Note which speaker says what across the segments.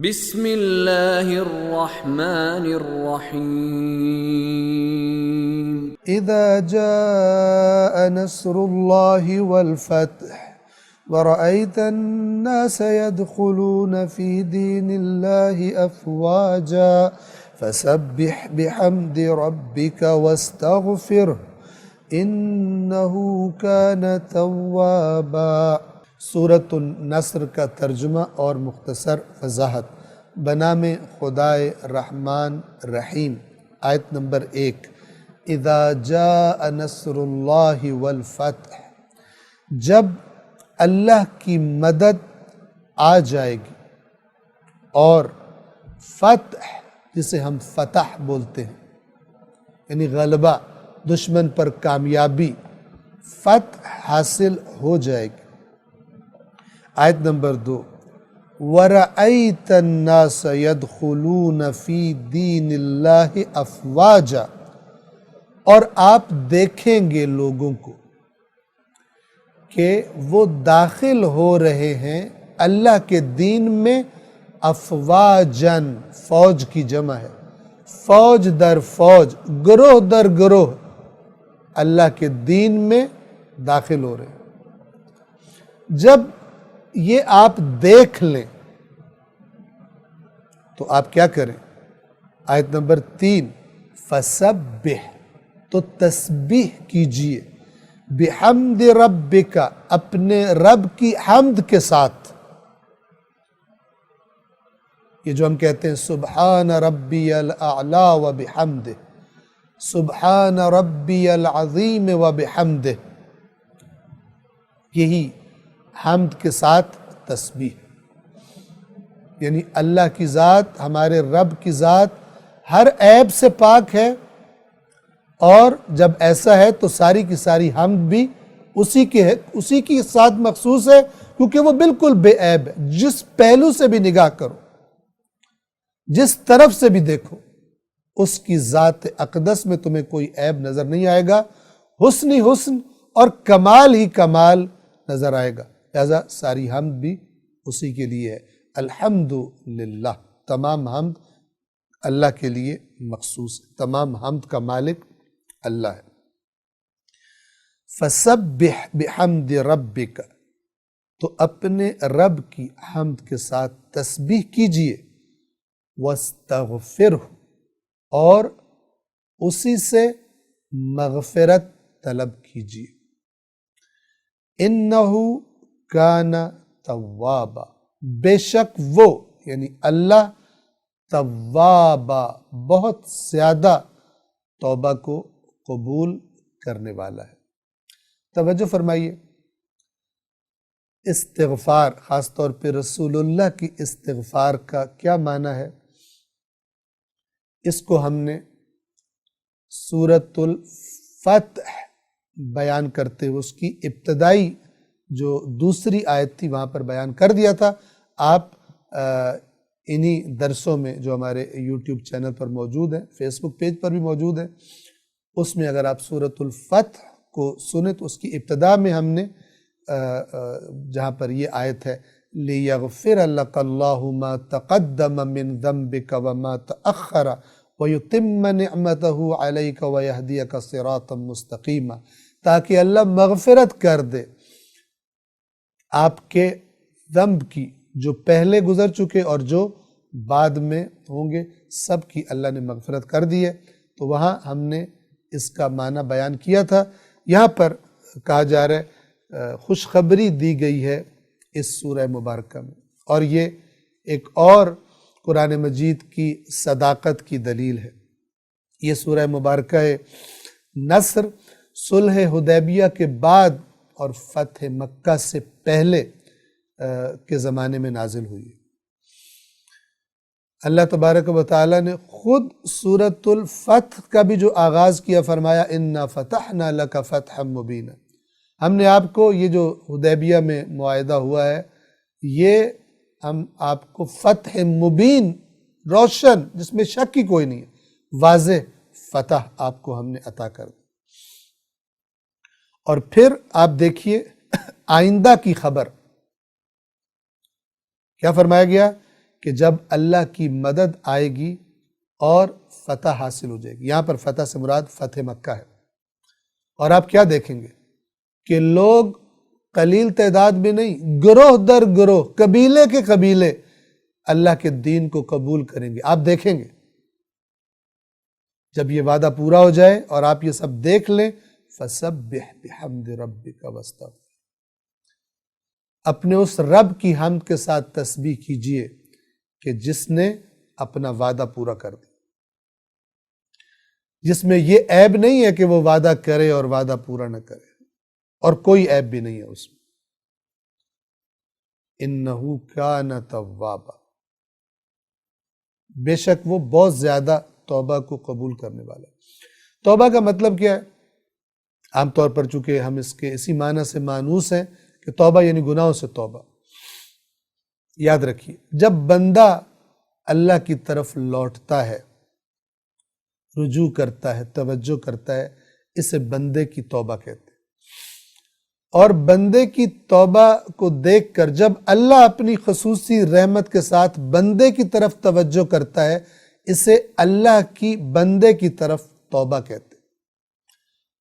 Speaker 1: بسم اللہ الرحمن الرحیم
Speaker 2: اذا جاء نصر اللہ والفتح ورأيت الناس يدخلون في دين الله أفواجا فسبح بحمد ربك واستغفره إنه كان توابا۔ سورۃ النصر کا ترجمہ اور مختصر وضاحت۔ بنام خدائے رحمان رحیم۔ آیت نمبر 1، اذا جاء نصر اللہ والفتح، جب اللہ کی مدد آ جائے گی اور فتح، جسے ہم فتح بولتے ہیں، یعنی غلبہ، دشمن پر کامیابی، فتح حاصل ہو جائے گی۔ آیت نمبر 2، وَرَأَيْتَ النَّاسَ يَدْخُلُونَ فِي دِينِ اللَّهِ أَفْوَاجًا، اور آپ دیکھیں گے لوگوں کو کہ وہ داخل ہو رہے ہیں اللہ کے دین میں افواجن، فوج کی جمع ہے، فوج در فوج، گروہ در گروہ اللہ کے دین میں داخل ہو رہے ہیں۔ جب یہ آپ دیکھ لیں تو آپ کیا کریں؟ آیت نمبر 3، فَسَبِّحْ، تو تسبیح کیجئے، بحمد ربک، اپنے رب کی حمد کے ساتھ۔ یہ جو ہم کہتے ہیں سبحان ربی الاعلی و بحمدہ، سبحان ربی العظیم و بحمدہ، یہی حمد کے ساتھ تسبیح، یعنی اللہ کی ذات، ہمارے رب کی ذات ہر عیب سے پاک ہے، اور جب ایسا ہے تو ساری کی ساری حمد بھی اسی کے ساتھ مخصوص ہے، کیونکہ وہ بالکل بے عیب ہے۔ جس پہلو سے بھی نگاہ کرو، جس طرف سے بھی دیکھو، اس کی ذات اقدس میں تمہیں کوئی عیب نظر نہیں آئے گا، حسن ہی حسن اور کمال ہی کمال نظر آئے گا۔ لہذا ساری حمد بھی اسی کے لیے ہے۔ الحمدللہ، تمام حمد اللہ کے لیے مخصوص ہے، تمام حمد کا مالک اللہ ہے۔ فَسَبِّحْ بِحَمْدِ رَبِّكَ، تو اپنے رب کی حمد کے ساتھ تسبیح کیجئے، وَاسْتَغْفِرْهُ، اور اسی سے مغفرت طلب کیجئے۔ اِنَّهُ كَانَ تَوَّابًا، بے شک وہ یعنی اللہ توابا، بہت زیادہ توبہ کو قبول کرنے والا ہے۔ توجہ فرمائیے، استغفار، خاص طور پہ رسول اللہ کی استغفار کا کیا معنی ہے؟ اس کو ہم نے سورۃ الفتح بیان کرتے ہوئے اس کی ابتدائی جو دوسری آیت تھی وہاں پر بیان کر دیا تھا۔ آپ انہی درسوں میں جو ہمارے یوٹیوب چینل پر موجود ہیں، فیس بک پیج پر بھی موجود ہیں، اس میں اگر آپ سورۃ الفتح کو سنیں تو اس کی ابتدا میں ہم نے جہاں پر یہ آیت ہے لِيَغْفِرَ لَكَ اللَّهُ مَا تَقَدَّمَ مِنْ ذَنْبِكَ وَمَا تَأَخَّرَ وَيُتِمَّ نِعْمَتَهُ عَلَيْكَ وَيَهْدِيَكَ صِرَاطًا مُسْتَقِيمًا، تاکہ اللہ مغفرت کر دے آپ کے ذنب کی، جو پہلے گزر چکے اور جو بعد میں ہوں گے، سب کی اللہ نے مغفرت کر دی ہے۔ تو وہاں ہم نے اس کا معنی بیان کیا تھا۔ یہاں پر کہا جا رہا ہے، خوشخبری دی گئی ہے اس سورہ مبارکہ میں، اور یہ ایک اور قرآن مجید کی صداقت کی دلیل ہے۔ یہ سورہ مبارکہ نصر صلح حدیبیہ کے بعد اور فتح مکہ سے پہلے کے زمانے میں نازل ہوئی ہے۔ اللہ تبارک و تعالیٰ نے خود سورۃ الفتح کا بھی جو آغاز کیا، فرمایا اِنَّا فَتَحْنَا لَكَ فَتْحًا مُبِينًا، ہم نے آپ کو، یہ جو حدیبیہ میں معاہدہ ہوا ہے، یہ ہم آپ کو فتح مبین، روشن، جس میں شک کی کوئی نہیں ہے، واضح فتح آپ کو ہم نے عطا کر دی۔ اور پھر آپ دیکھیے آئندہ کی خبر، کیا فرمایا گیا؟ کہ جب اللہ کی مدد آئے گی اور فتح حاصل ہو جائے گی. یہاں پر فتح سے مراد فتح مکہ ہے. اور آپ کیا دیکھیں گے کہ لوگ قلیل تعداد میں نہیں، گروہ در گروہ، قبیلے کے قبیلے اللہ کے دین کو قبول کریں گے. آپ دیکھیں گے جب یہ وعدہ پورا ہو جائے اور آپ یہ سب دیکھ لیں، فَسَبِّحْ بِحَمْدِ رَبِّكَ وَاسْتَغْفِرْ، اپنے اس رب کی حمد کے ساتھ تسبیح کیجئے کہ جس نے اپنا وعدہ پورا کر دیا، جس میں یہ عیب نہیں ہے کہ وہ وعدہ کرے اور وعدہ پورا نہ کرے، اور کوئی عیب بھی نہیں ہے اس میں. إِنَّهُ كَانَ تَوَّابًا، بے شک وہ بہت زیادہ توبہ کو قبول کرنے والا ہے. توبہ کا مطلب کیا ہے؟ عام طور پر چونکہ ہم اس کے اسی معنی سے مانوس ہیں کہ توبہ یعنی گناہوں سے توبہ. یاد رکھیے، جب بندہ اللہ کی طرف لوٹتا ہے، رجوع کرتا ہے، توجہ کرتا ہے، اسے بندے کی توبہ کہتے ہیں. اور بندے کی توبہ کو دیکھ کر جب اللہ اپنی خصوصی رحمت کے ساتھ بندے کی طرف توجہ کرتا ہے، اسے اللہ کی بندے کی طرف توبہ کہتے ہیں.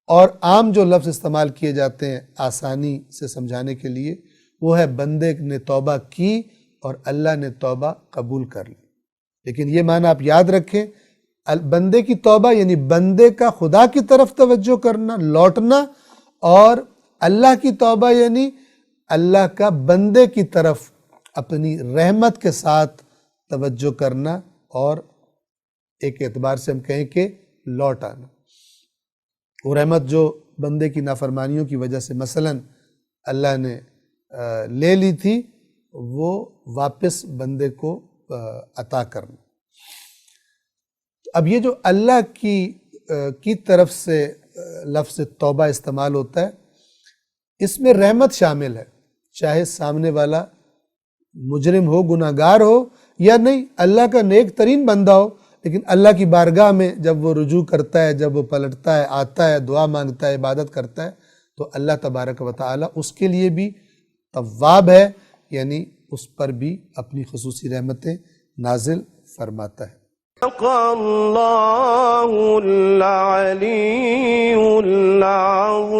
Speaker 2: اور عام جو لفظ استعمال کیے جاتے ہیں آسانی سے سمجھانے کے لیے، وہ ہے بندے نے توبہ کی اور اللہ نے توبہ قبول کر لی. لیکن یہ معنی آپ یاد رکھیں، بندے کی توبہ یعنی بندے کا خدا کی طرف توجہ کرنا، لوٹنا، اور اللہ کی توبہ یعنی اللہ کا بندے کی طرف اپنی رحمت کے ساتھ توجہ کرنا، اور ایک اعتبار سے ہم کہیں کہ لوٹ آنا. وہ رحمت جو بندے کی نافرمانیوں کی وجہ سے مثلا اللہ نے لے لی تھی، وہ واپس بندے کو عطا کرنا. اب یہ جو اللہ کی طرف سے لفظ توبہ استعمال ہوتا ہے، اس میں رحمت شامل ہے، چاہے سامنے والا مجرم ہو، گناہگار ہو یا نہیں، اللہ کا نیک ترین بندہ ہو، لیکن اللہ کی بارگاہ میں جب وہ رجوع کرتا ہے، جب وہ پلٹتا ہے، آتا ہے، دعا مانگتا ہے، عبادت کرتا ہے، تو اللہ تبارک و تعالی اس کے لیے بھی تواب ہے، یعنی اس پر بھی اپنی خصوصی رحمتیں نازل فرماتا ہے.
Speaker 3: اللہ العلی العظیم.